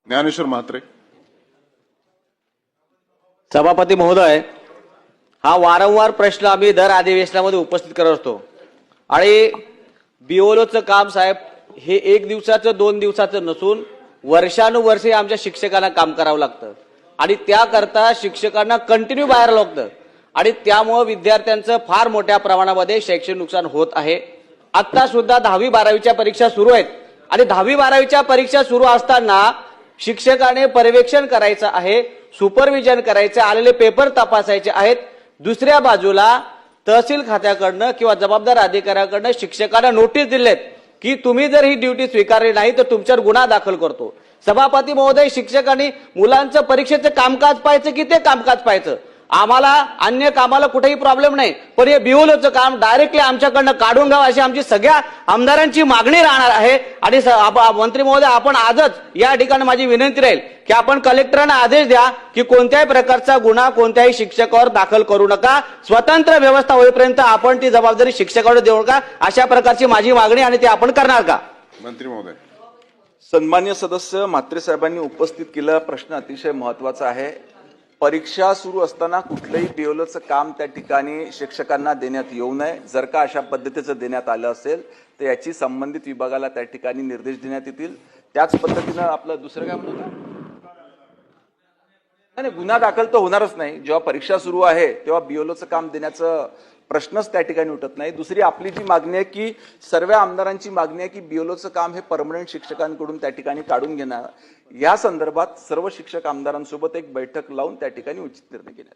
ज्ञानेश्वर म्हात्रे. सभापती महोदय, हा वारंवार प्रश्न आम्ही दर अधिवेशनामध्ये उपस्थित करत असतो आणि बीओलोचं काम साहेब हे एक दिवसाचं 2 दिवसाचं नसून वर्षानुवर्षे आमच्या शिक्षकांना काम करावं लागतं आणि त्याकरता शिक्षकांना कंटिन्यू बाहेर लागतं आणि त्यामुळे विद्यार्थ्यांचं फार मोठ्या प्रमाणामध्ये शैक्षणिक नुकसान होत आहे. आता सुद्धा 10वी 12वीच्या परीक्षा सुरू आहेत आणि 10वी 12वीच्या परीक्षा सुरू असताना शिक्षकाने पर्यवेक्षण करायचं आहे, सुपरविजन करायचं, आलेले पेपर तपासायचे आहेत. दुसऱ्या बाजूला तहसील खात्याकडनं किंवा जबाबदार अधिकाऱ्याकडनं शिक्षकांना नोटीस दिलेत की तुम्ही जर ही ड्युटी स्वीकारली नाही तर तुमच्यावर गुन्हा दाखल करतो. सभापती महोदय, शिक्षकांनी मुलांचं परीक्षेचं कामकाज पाहायचं की ते कामकाज पाहायचं? आम्हाला अन्य कामाला कुठेही प्रॉब्लेम नाही, पण हे बिओलोचं काम डायरेक्टली आमच्याकडनं काढून घ्यावं अशी आमची सगळ्या आमदारांची मागणी राहणार आहे. आणि मंत्री महोदय, आपण आजच या ठिकाणी माझी विनंती राहील की आपण कलेक्टरांना आदेश द्या की कोणत्याही प्रकारचा गुन्हा कोणत्याही शिक्षकावर दाखल करू नका, स्वतंत्र व्यवस्था होईपर्यंत आपण ती जबाबदारी शिक्षकावर देऊ नका, अशा प्रकारची माझी मागणी आणि ते आपण करणार का? मंत्री महोदय. सन्मान्य सदस्य म्हात्रे साहेबांनी उपस्थित केलेला प्रश्न अतिशय महत्वाचा आहे. परीक्षा सुरू असताना कुठलंही बीओलोचं काम त्या ठिकाणी शिक्षकांना देण्यात येऊ नये. जर का अशा पद्धतीचं देण्यात आलं असेल तर याची संबंधित विभागाला त्या ठिकाणी निर्देश देण्यात येतील. त्याच पद्धतीनं आपलं दुसरं काय म्हणतो, नाही गुन्हा दाखल तर होणारच नाही. जेव्हा परीक्षा सुरू आहे तेव्हा बीओलोचं काम देण्याचं प्रश्नच त्या ठिकाणी उठत नाही. दुसरी आपली जी मागणी आहे की सर्व आमदारांची मागणी आहे की बीओलोचं काम हे परमनंट शिक्षकांकडून त्या ठिकाणी काढून घेणार. या संदर्भात सर्व शिक्षक आमदारांसोबत एक बैठक लावून त्या ठिकाणी उचित निर्णय घेण्यात